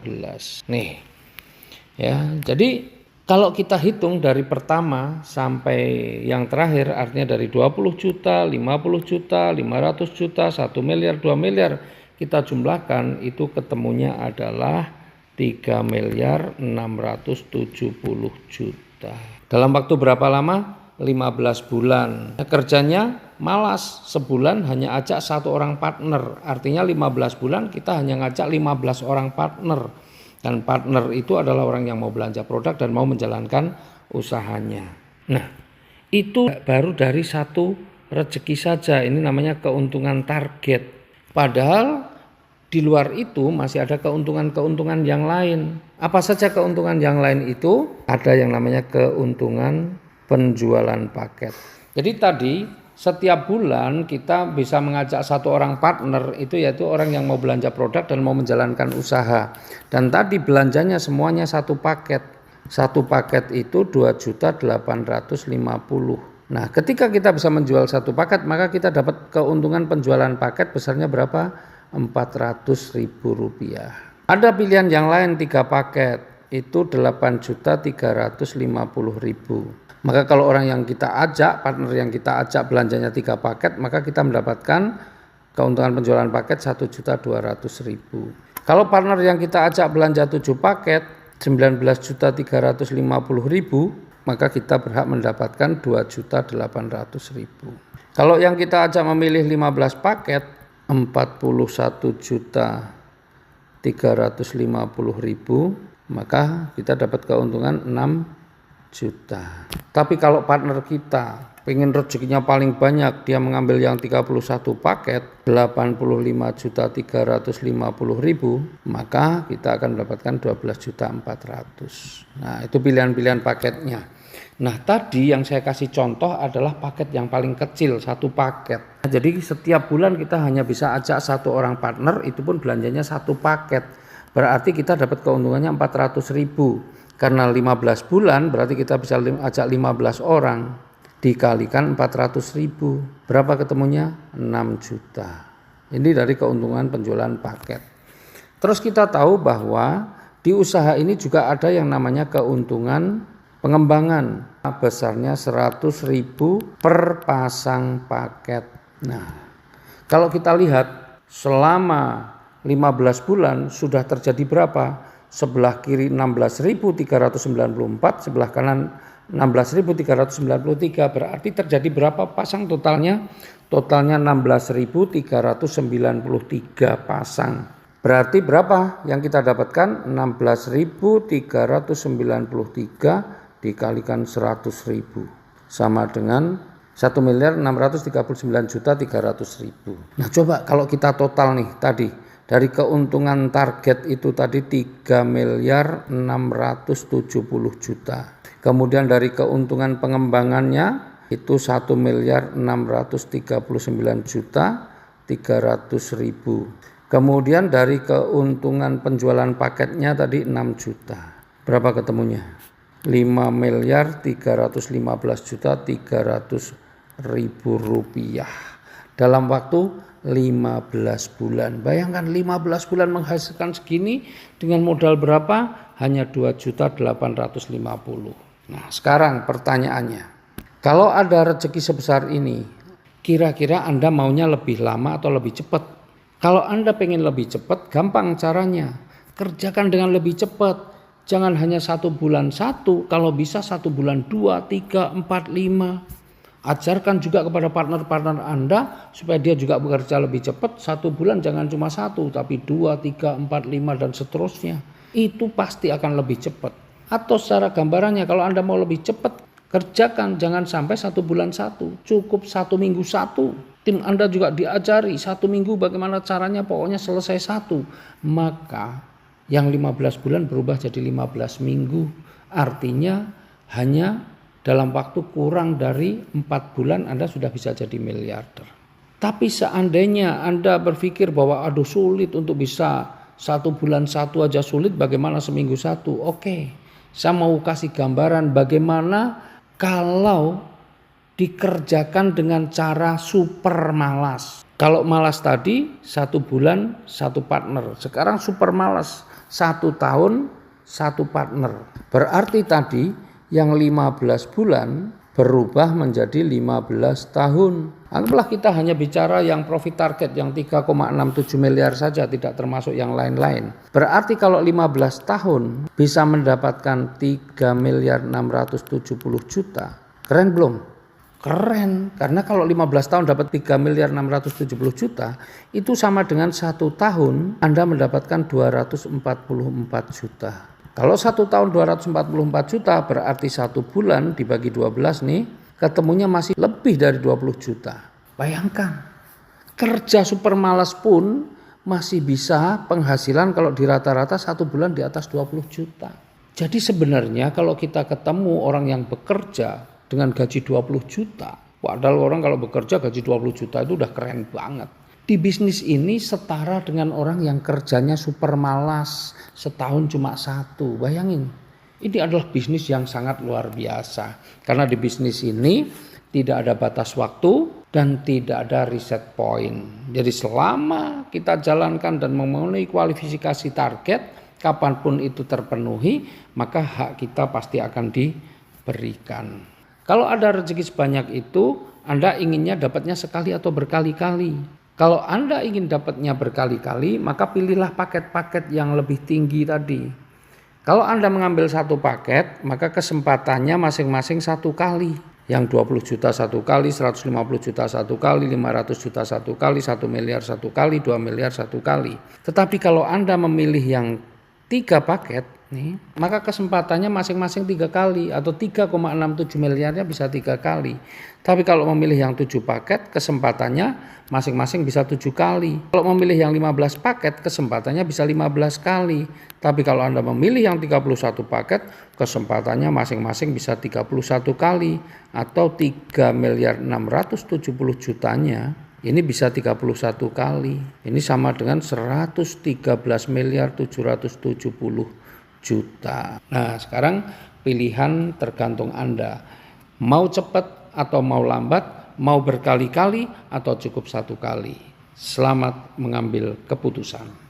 12. Nih. Ya, jadi kalau kita hitung dari pertama sampai yang terakhir, artinya dari 20 juta, 50 juta, 500 juta, 1 miliar, 2 miliar, kita jumlahkan itu ketemunya adalah 3 miliar 670 juta. Dalam waktu berapa lama? 15 bulan. Kerjanya malas, sebulan hanya ajak 1 orang partner. Artinya 15 bulan kita hanya ngajak 15 orang partner. Dan partner itu adalah orang yang mau belanja produk dan mau menjalankan usahanya. Nah, itu baru dari satu rezeki saja. Ini namanya keuntungan target. Padahal di luar itu masih ada keuntungan-keuntungan yang lain. Apa saja keuntungan yang lain itu? Ada yang namanya keuntungan penjualan paket. Jadi tadi setiap bulan kita bisa mengajak 1 orang partner, itu yaitu orang yang mau belanja produk dan mau menjalankan usaha. Dan tadi belanjanya semuanya 1 paket. 1 paket itu 2.850.000. Nah, ketika kita bisa menjual 1 paket, maka kita dapat keuntungan penjualan paket besarnya berapa? Rp400.000. Ada pilihan yang lain 3 paket, itu 8.350.000. Maka kalau orang yang kita ajak, partner yang kita ajak belanjanya 3 paket, maka kita mendapatkan keuntungan penjualan paket 1.200.000. Kalau partner yang kita ajak belanja 7 paket, 19.350.000, maka kita berhak mendapatkan 2.800.000. Kalau yang kita ajak memilih 15 paket, 41.350.000, maka kita dapat keuntungan 6 juta. Tapi kalau partner kita pengen rezekinya paling banyak, dia mengambil yang 31 paket, 85.350.000, maka kita akan mendapatkan 12.400.000. Nah, itu pilihan-pilihan paketnya. Nah, tadi yang saya kasih contoh adalah paket yang paling kecil, 1 paket. Nah, jadi setiap bulan kita hanya bisa ajak 1 orang partner, itu pun belanjanya 1 paket. Berarti kita dapat keuntungannya 400.000. Karena 15 bulan berarti kita bisa ajak 15 orang, dikalikan 400.000. Berapa ketemunya? 6 juta. Ini dari keuntungan penjualan paket. Terus kita tahu bahwa di usaha ini juga ada yang namanya keuntungan pengembangan. Besarnya 100.000 per pasang paket. Nah, kalau kita lihat selama 15 bulan sudah terjadi berapa? Sebelah kiri 16.394, sebelah kanan 16.393, berarti terjadi berapa pasang totalnya? Totalnya 16.393 pasang. Berarti berapa yang kita dapatkan? 16.393 dikalikan 100.000 sama dengan 1.639.300.000. Nah, coba kalau kita total nih tadi dari keuntungan target itu tadi 3.670 juta. Kemudian dari keuntungan pengembangannya itu 1.639.300.000. Kemudian dari keuntungan penjualan paketnya tadi 6 juta. Berapa ketemunya? 5.315.300.000 rupiah. Dalam waktu 15 bulan. Bayangkan 15 bulan menghasilkan segini dengan modal berapa? Hanya 2.850.000. Nah, sekarang pertanyaannya. Kalau ada rezeki sebesar ini, kira-kira Anda maunya lebih lama atau lebih cepat? Kalau Anda pengen lebih cepat, gampang caranya. Kerjakan dengan lebih cepat. Jangan hanya 1 bulan 1, kalau bisa 1 bulan 2, 3, 4, 5. Ajarkan juga kepada partner-partner Anda supaya dia juga bekerja lebih cepat. 1 bulan jangan cuma 1, tapi 2, 3, 4, 5 dan seterusnya. Itu pasti akan lebih cepat. Atau secara gambarannya kalau Anda mau lebih cepat, kerjakan jangan sampai 1 bulan 1, cukup 1 minggu 1. Tim Anda juga diajari 1 minggu bagaimana caranya, pokoknya selesai 1. Maka yang 15 bulan berubah jadi 15 minggu. Artinya hanya dalam waktu kurang dari 4 bulan Anda sudah bisa jadi miliarder. Tapi seandainya Anda berpikir bahwa aduh sulit untuk bisa 1 bulan 1 aja sulit, bagaimana seminggu 1? Oke, saya mau kasih gambaran bagaimana kalau dikerjakan dengan cara super malas. Kalau malas tadi 1 bulan 1 partner, sekarang super malas 1 tahun 1 partner. Berarti tadi yang 15 bulan berubah menjadi 15 tahun. Anggaplah kita hanya bicara yang profit target yang 3,67 miliar saja, tidak termasuk yang lain-lain. Berarti kalau 15 tahun bisa mendapatkan 3 miliar 670 juta. Keren belum? Keren, karena kalau 15 tahun dapat 3 miliar 670 juta, itu sama dengan 1 tahun Anda mendapatkan 244 juta. Kalau 1 tahun 244 juta berarti 1 bulan dibagi 12 nih, ketemunya masih lebih dari 20 juta. Bayangkan, kerja super malas pun masih bisa penghasilan kalau di rata-rata 1 bulan di atas 20 juta. Jadi sebenarnya kalau kita ketemu orang yang bekerja dengan gaji 20 juta, padahal orang kalau bekerja gaji 20 juta itu udah keren banget. Di bisnis ini setara dengan orang yang kerjanya super malas, setahun cuma 1. Bayangin, ini adalah bisnis yang sangat luar biasa. Karena di bisnis ini tidak ada batas waktu dan tidak ada reset point. Jadi selama kita jalankan dan memenuhi kualifikasi target, kapanpun itu terpenuhi, maka hak kita pasti akan diberikan. Kalau ada rezeki sebanyak itu, Anda inginnya dapatnya sekali atau berkali-kali. Kalau Anda ingin dapatnya berkali-kali, maka pilihlah paket-paket yang lebih tinggi tadi. Kalau Anda mengambil 1 paket, maka kesempatannya masing-masing 1 kali. Yang 20 juta 1 kali, 150 juta 1 kali, 500 juta 1 kali, 1 miliar 1 kali, 2 miliar 1 kali. Tetapi kalau Anda memilih yang 3 paket, nih, maka kesempatannya masing-masing 3 kali atau 3,67 miliarnya bisa 3 kali. Tapi kalau memilih yang 7 paket, kesempatannya masing-masing bisa 7 kali. Kalau memilih yang 15 paket, kesempatannya bisa 15 kali. Tapi kalau Anda memilih yang 31 paket, kesempatannya masing-masing bisa 31 kali atau 3 miliar 670 jutanya. Ini bisa 31 kali. Ini sama dengan 113 miliar 770 juta. Nah, sekarang pilihan tergantung Anda. Mau cepat atau mau lambat, mau berkali-kali atau cukup 1 kali. Selamat mengambil keputusan.